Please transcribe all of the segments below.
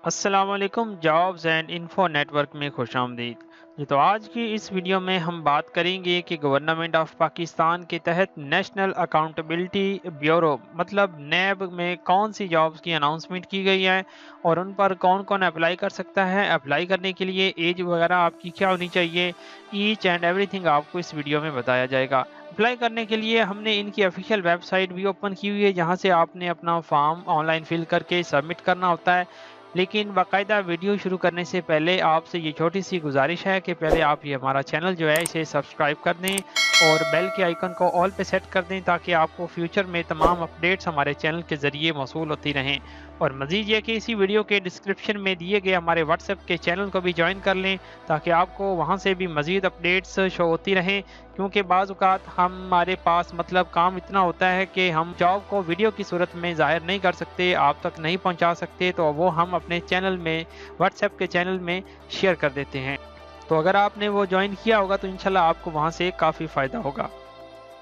السلام علیکم، jobs and info network میں خوش آمدید جی۔ تو آج کی اس ویڈیو میں ہم بات کریں گے کہ گورنمنٹ آف پاکستان کے تحت نیشنل اکاؤنٹیبلٹی بیورو مطلب نیب میں کون سی جابز کی اناؤنسمنٹ کی گئی ہے اور ان پر کون کون اپلائی کر سکتا ہے۔ اپلائی کرنے کے لیے ایج وغیرہ آپ کی کیا ہونی چاہیے، ایچ اینڈ ایوری تھنگ آپ کو اس ویڈیو میں بتایا جائے گا۔ اپلائی کرنے کے لیے ہم نے ان کی آفیشیل ویب سائٹ بھی اوپن کی ہوئی ہے، جہاں سے آپ نے اپنا فارم آن لائن فل کر کے سبمٹ کرنا ہوتا ہے۔ لیکن باقاعدہ ویڈیو شروع کرنے سے پہلے آپ سے یہ چھوٹی سی گزارش ہے کہ پہلے آپ یہ ہمارا چینل جو ہے اسے سبسکرائب کر دیں اور بیل کے آئیکن کو آل پہ سیٹ کر دیں، تاکہ آپ کو فیوچر میں تمام اپڈیٹس ہمارے چینل کے ذریعے موصول ہوتی رہیں۔ اور مزید یہ کہ اسی ویڈیو کے ڈسکرپشن میں دیے گئے ہمارے واٹس ایپ کے چینل کو بھی جوائن کر لیں، تاکہ آپ کو وہاں سے بھی مزید اپڈیٹس شو ہوتی رہیں، کیونکہ بعض اوقات ہمارے پاس کام اتنا ہوتا ہے کہ ہم جاب کو ویڈیو کی صورت میں ظاہر نہیں کر سکتے، آپ تک نہیں پہنچا سکتے، تو وہ ہم اپنے چینل میں واٹس ایپ کے چینل میں شیئر کر دیتے ہیں۔ تو اگر آپ نے وہ جوائن کیا ہوگا تو انشاءاللہ آپ کو وہاں سے کافی فائدہ ہوگا۔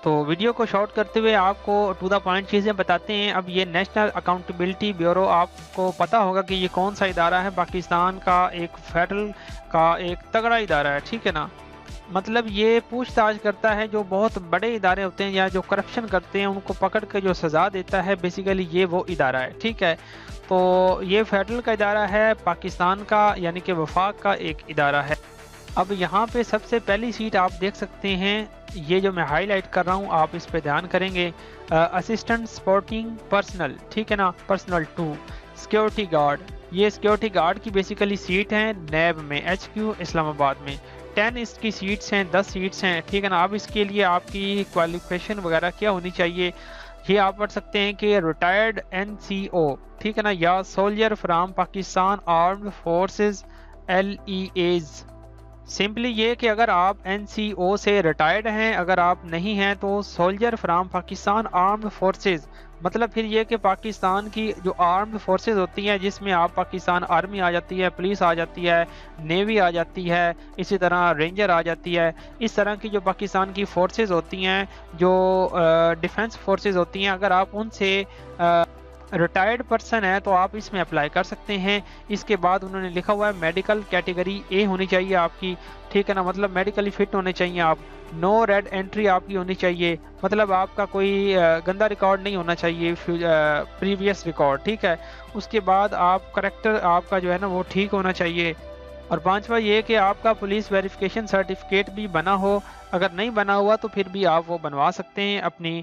تو ویڈیو کو شارٹ کرتے ہوئے آپ کو ٹو دا پوائنٹ چیزیں بتاتے ہیں۔ اب یہ نیشنل اکاؤنٹیبلٹی بیورو، آپ کو پتا ہوگا کہ یہ کون سا ادارہ ہے، پاکستان کا ایک فیڈرل کا ایک تگڑا ادارہ ہے، ٹھیک ہے نا۔ مطلب یہ پوچھ تاچھ کرتا ہے، جو بہت بڑے ادارے ہوتے ہیں یا جو کرپشن کرتے ہیں ان کو پکڑ کے جو سزا دیتا ہے، بیسیکلی یہ وہ ادارہ ہے، ٹھیک ہے۔ تو یہ فیڈرل کا ادارہ ہے، پاکستان کا یعنی کہ وفاق کا ایک ادارہ ہے۔ اب یہاں پہ سب سے پہلی سیٹ آپ دیکھ سکتے ہیں، یہ جو میں ہائی لائٹ کر رہا ہوں آپ اس پہ دھیان کریں گے، اسسٹنٹ سپورٹنگ پرسنل، ٹھیک ہے نا، پرسنل 2 سیکیورٹی گارڈ۔ یہ سیکیورٹی گارڈ کی بیسیکلی سیٹ ہیں نیب میں، ایچ کیو اسلام آباد میں۔ 10 اس کی سیٹس ہیں، 10 سیٹس ہیں، ٹھیک ہے نا۔ اب اس کے لیے آپ کی کوالیفیکیشن وغیرہ کیا ہونی چاہیے، یہ آپ پڑھ سکتے ہیں کہ ریٹائرڈ NCO، ٹھیک ہے نا، یا soldier from Pakistan armed forces LEAs۔ Simply یہ کہ اگر آپ NCO سے ریٹائرڈ ہیں، اگر آپ نہیں ہیں تو soldier from Pakistan armed forces, مطلب پھر یہ کہ پاکستان کی جو آرمڈ فورسز ہوتی ہیں، جس میں آپ پاکستان آرمی آ جاتی ہے، پولیس آ جاتی ہے، نیوی آ جاتی ہے، اسی طرح رینجر آ جاتی ہے، اس طرح کی جو پاکستان کی فورسز ہوتی ہیں، جو ڈیفنس فورسز ہوتی ہیں، اگر آپ ان سے ریٹائرڈ پرسن ہے تو آپ اس میں اپلائی کر سکتے ہیں۔ اس کے بعد انہوں نے لکھا ہوا ہے میڈیکل کیٹیگری A ہونی چاہیے آپ کی، ٹھیک ہے نا، مطلب میڈیکلی فٹ ہونے چاہیے آپ۔ نو ریڈ انٹری آپ کی ہونی چاہیے، مطلب آپ کا کوئی گندا ریکارڈ نہیں ہونا چاہیے، پریویس ریکارڈ، ٹھیک ہے۔ اس کے بعد آپ کریکٹر آپ کا جو ہے نا وہ ٹھیک ہونا چاہیے۔ اور پانچواں یہ کہ آپ کا پولیس ویریفیکیشن سرٹیفکیٹ بھی بنا ہو، اگر نہیں بنا ہوا تو پھر بھی آپ وہ بنوا سکتے ہیں اپنی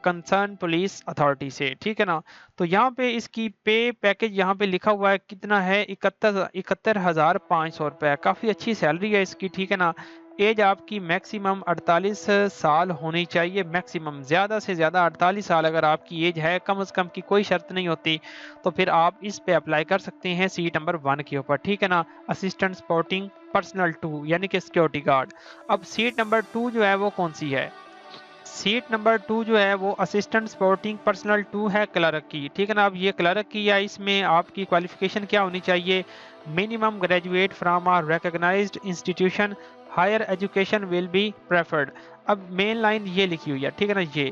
کنسرن پولیس اتھارٹی سے، ٹھیک ہے نا۔ تو یہاں پہ اس کی پے پیکج یہاں پہ لکھا ہوا ہے کتنا ہے، 71,500 روپے، کافی اچھی سیلری ہے اس کی، ٹھیک ہے نا۔ ایج آپ کی میکسیمم 48 سال ہونی چاہیے، میکسیمم زیادہ سے زیادہ 48 سال اگر آپ کی ایج ہے، کم از کم کی کوئی شرط نہیں ہوتی، تو پھر آپ اس پہ اپلائی کر سکتے ہیں سیٹ نمبر 1 کے اوپر، ٹھیک ہے نا، اسسٹنٹ سپورٹنگ پرسنل 2 یعنی کہ سیکیورٹی گارڈ۔ اب سیٹ نمبر 2 جو ہے وہ کون سی ہے؟ سیٹ نمبر 2 جو ہے وہ اسسٹنٹ سپورٹنگ پرسنل 2 ہے، کلرک کی، ٹھیک ہے نا۔ اب یہ کلرک کی ہے، اس میں آپ کی کوالیفیکیشن کیا ہونی چاہیے، minimum graduate from a recognized institution, higher education will be preferred. اب مین لائن یہ لکھی ہوئی ہے، ٹھیک ہے نا۔ یہ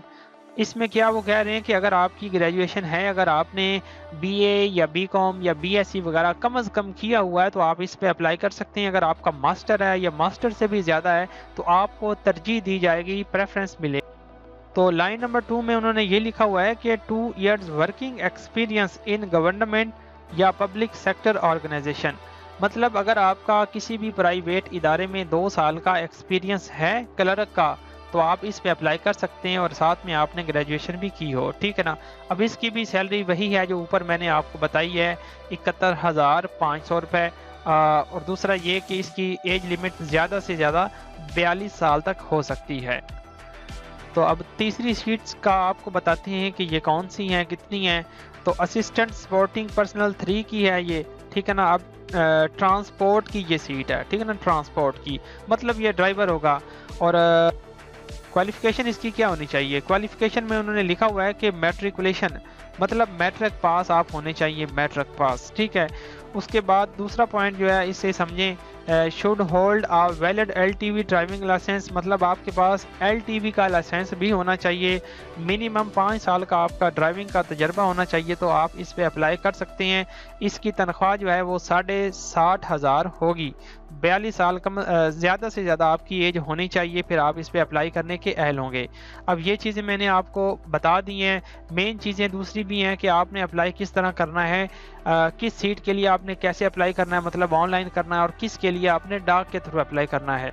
اس میں کیا وہ کہہ رہے ہیں کہ اگر آپ کی گریجویشن ہے، اگر آپ نے BA یا BCom یا BSc وغیرہ کم از کم کیا ہوا ہے تو آپ اس پہ اپلائی کر سکتے ہیں۔ اگر آپ کا ماسٹر ہے یا ماسٹر سے بھی زیادہ ہے تو آپ کو ترجیح دی جائے گی، پریفرنس ملے۔ تو لائن نمبر 2 میں انہوں نے یہ لکھا ہوا ہے کہ 2 ایئرز ورکنگ ایکسپیرینس ان گورنمنٹ یا پبلک سیکٹر آرگنائزیشن، مطلب اگر آپ کا کسی بھی پرائیویٹ ادارے میں 2 سال کا ایکسپیرینس ہے کلرک کا تو آپ اس پہ اپلائی کر سکتے ہیں، اور ساتھ میں آپ نے گریجویشن بھی کی ہو، ٹھیک ہے نا۔ اب اس کی بھی سیلری وہی ہے جو اوپر میں نے آپ کو بتائی ہے، 71,500 روپے۔ اور دوسرا یہ کہ اس کی ایج لمٹ زیادہ سے زیادہ 42 سال تک ہو سکتی ہے۔ تو اب تیسری سیٹس کا آپ کو بتاتے ہیں کہ یہ کون سی ہیں، کتنی ہیں۔ تو اسسٹنٹ سپورٹنگ پرسنل 3 کی ہے یہ، ٹھیک ہے نا۔ اب ٹرانسپورٹ کی یہ سیٹ ہے، ٹھیک ہے نا، ٹرانسپورٹ کی، مطلب یہ ڈرائیور ہوگا۔ اور کوالیفیکیشن اس کی کیا ہونی چاہیے، کوالیفیکیشن میں انہوں نے لکھا ہوا ہے کہ میٹریکولیشن، مطلب میٹرک پاس آپ ہونے چاہیے، میٹرک پاس، ٹھیک ہے۔ اس کے بعد دوسرا پوائنٹ جو ہے اسے سمجھیں should hold a valid LTV driving licence, मतलब आपके पास LTV का लाइसेंस भी होना चाहिए। मिनिमम 5 साल का आपका ड्राइविंग का तजर्बा होना चाहिए, तो आप इस पे अप्लाई कर सकते हैं। इसकी तनख्वाह जो है वो 60,500 होगी। 42 साल कम ज़्यादा से ज़्यादा आपकी एज होनी चाहिए, फिर आप इस पे अप्लाई करने के अहल होंगे। अब ये चीज़ें मैंने आपको बता दी हैं। मेन चीज़ें दूसरी भी हैं कि आपने अप्लाई किस तरह करना है, किस सीट के लिए आपने कैसे अप्लाई करना है, मतलब ऑनलाइन करना है, और किस के लिए आपने डाक के थ्रू अप्लाई करना है।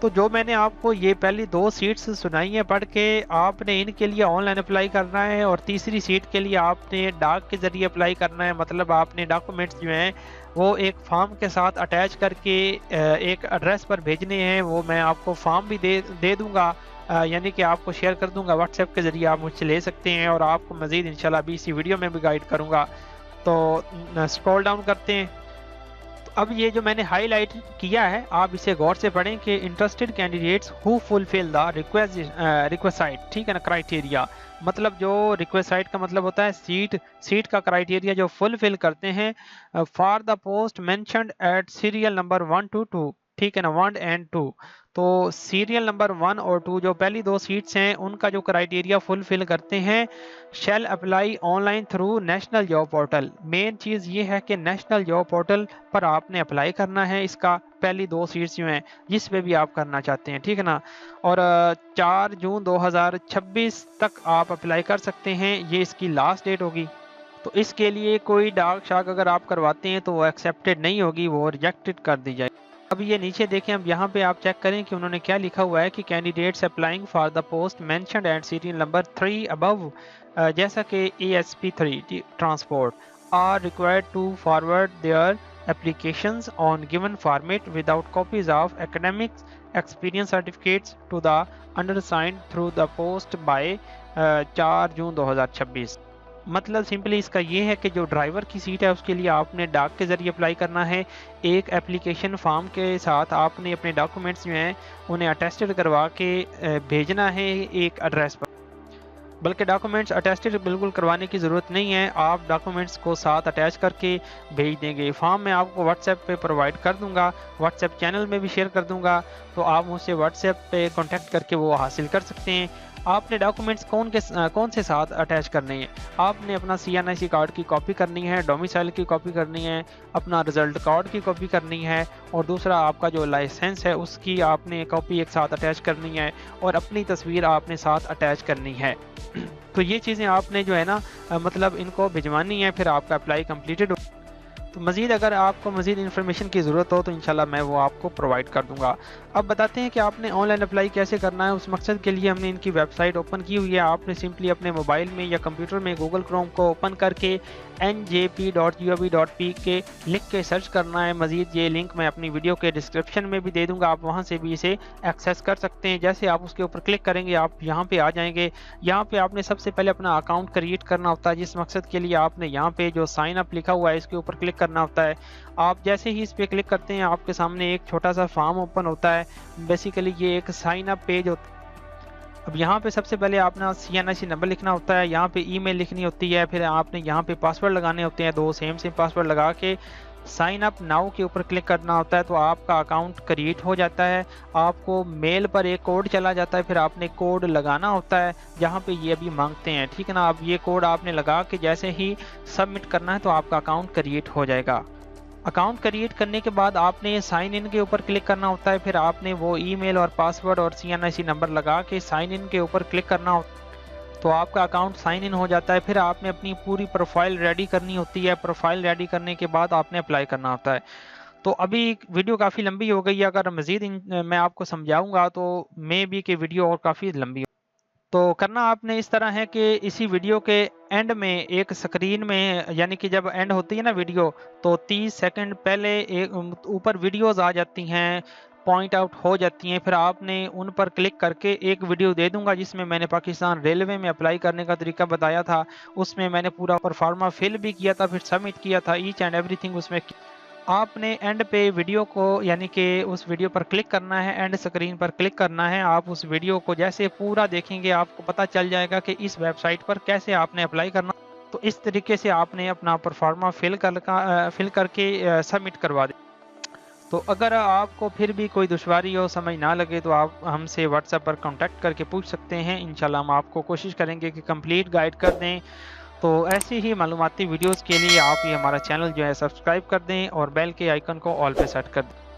तो जो मैंने आपको ये पहली 2 सीट्स सुनाई हैं पढ़ के, आपने इनके लिए ऑनलाइन अप्लाई करना है, और तीसरी सीट के लिए आपने डाक के ज़रिए अप्लाई करना है। मतलब आपने डॉक्यूमेंट्स जो हैं वो एक फॉर्म के साथ अटैच करके एक एड्रेस पर भेजने हैं। वो मैं आपको फॉर्म भी दे दूंगा, यानी कि आपको शेयर कर दूंगा व्हाट्सएप के ज़रिए, आप मुझसे ले सकते हैं। और आपको मज़ीद इंशाल्लाह अभी इसी वीडियो में भी गाइड करूँगा। तो स्क्रॉल डाउन करते हैं। अब ये जो मैंने हाईलाइट किया है, आप इसे गौर से पढ़ें कि interested candidates who fulfil the requisite, ठीक है ना, क्राइटेरिया। मतलब जो रिक्वेसाइट का मतलब होता है सीट का क्राइटेरिया जो फुलफिल करते हैं for the post mentioned at serial number 1 to 2, ठीक है ना, 1 and 2। तो सीरियल नंबर 1 और 2 जो पहली 2 सीट्स हैं उनका जो क्राइटेरिया फुलफिल करते हैं, shall apply online through national job portal. Main चीज़ ये है कि नेशनल जॉब पोर्टल पर आपने अप्लाई करना है। इसका पहली 2 सीट्स जो हैं जिस पे भी आप करना चाहते हैं, ठीक है ना। और 4 जून 2026 तक आप अप्लाई कर सकते हैं, ये इसकी लास्ट डेट होगी। तो इसके लिए कोई डाक शाक अगर आप करवाते हैं तो वो एक्सेप्टेड नहीं होगी, वो रिजेक्टेड कर दी जाएगी। अब ये नीचे देखें, अब यहाँ पे आप चेक करें कि उन्होंने क्या लिखा हुआ है कि candidates applying for the post mentioned at serial number 3 above, जैसा कि ASP3 transport are required to forward their applications on given format without copies of academic experience certificates to the undersigned through the post by 4 जून 2026। मतलब simply इसका ये है कि जो driver की seat है उसके लिए आपने डाक के ज़रिए अप्लाई करना है। एक एप्लीकेशन फॉर्म के साथ आपने अपने डॉक्यूमेंट्स जो हैं उन्हें अटेस्टेड करवा के भेजना है एक एड्रेस पर। बल्कि डॉक्यूमेंट्स अटेस्टेड बिल्कुल करवाने की ज़रूरत नहीं है, आप डॉक्यूमेंट्स को साथ अटैच करके भेज देंगे। फॉर्म मैं आपको व्हाट्सएप पे प्रोवाइड कर दूंगा, व्हाट्सएप चैनल में भी शेयर कर दूंगा, तो आप मुझसे व्हाट्सएप पे कांटेक्ट करके वो हासिल कर सकते हैं। आपने डॉक्यूमेंट्स कौन से साथ अटैच करने हैं, आपने अपना CNIC कार्ड की कॉपी करनी है, डोमिसाइल की कॉपी करनी है, अपना रिजल्ट कार्ड की कॉपी करनी है, और दूसरा आपका जो लाइसेंस है उसकी आपने कॉपी एक साथ अटैच करनी है, और अपनी तस्वीर आपने साथ अटैच करनी है। तो ये चीज़ें आपने जो है ना मतलब इनको भिजवानी है, फिर आपका अप्लाई कंप्लीटेड हो। तो मज़ीद अगर आपको मज़ीद इन्फॉर्मेशन की ज़रूरत हो तो इंशाल्लाह मैं वो आपको प्रोवाइड कर दूंगा। अब बताते हैं कि आपने ऑनलाइन अप्लाई कैसे करना है। उस मकसद के लिए हमने इनकी वेबसाइट ओपन की हुई है। आपने सिंपली अपने मोबाइल में या कंप्यूटर में गूगल क्रोम को ओपन करके njp.gov.p लिख के सर्च करना है। मज़ीद ये लिंक मैं अपनी वीडियो के डिस्क्रिप्शन में भी दे दूँगा, आप वहाँ से भी इसे एक्सेस कर सकते हैं। जैसे आप उसके ऊपर क्लिक करेंगे आप यहाँ पर आ जाएंगे। यहाँ पर आपने सबसे पहले अपना अकाउंट क्रिएट करना होता है, जिस मकसद के लिए आपने यहाँ पर जो साइन अप लिखा हुआ है इसके ऊपर क्लिक करना होता है। आप जैसे ही इस पे क्लिक करते हैं आपके सामने एक छोटा सा फॉर्म ओपन होता है। बेसिकली ये एक साइन अप पेज होता है। अब यहाँ पे सबसे पहले आपने CNIC नंबर लिखना होता है, यहाँ पे ईमेल लिखनी होती है, फिर आपने यहाँ पे पासवर्ड लगाने होते हैं, 2 सेम पासवर्ड लगा के साइन अप नाउ के ऊपर क्लिक करना होता है। तो आपका अकाउंट क्रिएट हो जाता है। आपको मेल पर एक कोड चला जाता है, फिर आपने कोड लगाना होता है जहाँ पे ये अभी मांगते हैं, ठीक है ना। अब ये कोड आपने लगा के जैसे ही सबमिट करना है तो आपका अकाउंट क्रिएट हो जाएगा। अकाउंट क्रिएट करने के बाद आपने साइन इन के ऊपर क्लिक करना होता है, फिर आपने वो ईमेल और पासवर्ड और CNIC नंबर लगा के साइन इन के ऊपर क्लिक करना होता है, तो आपका अकाउंट साइन इन हो जाता है। फिर आपने अपनी पूरी प्रोफाइल रेडी करनी होती है। प्रोफाइल रेडी करने के बाद आपने अप्लाई करना होता है। तो अभी वीडियो काफ़ी लंबी हो गई है, अगर मज़ीद मैं आपको समझाऊंगा तो मे बी कि वीडियो और काफ़ी लंबी। तो करना आपने इस तरह है कि इसी वीडियो के एंड में एक स्क्रीन में, यानी कि जब एंड होती है ना वीडियो, तो 30 सेकंड पहले एक ऊपर वीडियोस आ जाती हैं, पॉइंट आउट हो जाती हैं। फिर आपने उन पर क्लिक करके एक वीडियो दे दूंगा जिसमें मैंने पाकिस्तान रेलवे में अप्लाई करने का तरीका बताया था। उसमें मैंने पूरा परफॉर्मा फिल भी किया था, फिर सबमिट किया था, ईच एंड एवरीथिंग उसमें। आपने एंड पे वीडियो को, यानी कि उस वीडियो पर क्लिक करना है, एंड स्क्रीन पर क्लिक करना है। आप उस वीडियो को जैसे पूरा देखेंगे आपको पता चल जाएगा कि इस वेबसाइट पर कैसे आपने अप्लाई करना। तो इस तरीके से आपने अपना परफॉर्मा फिल करके सबमिट करवा दे। तो अगर आपको फिर भी कोई दुश्वारी हो, समझ ना लगे, तो आप हमसे व्हाट्सएप पर कॉन्टैक्ट करके पूछ सकते हैं। इंशाल्लाह हम आपको कोशिश करेंगे कि कंप्लीट गाइड कर दें। तो ऐसी ही मालूमाती वीडियोज़ के लिए आप ये हमारा चैनल जो है सब्सक्राइब कर दें और बेल के आइकन को ऑल पे सेट कर दें।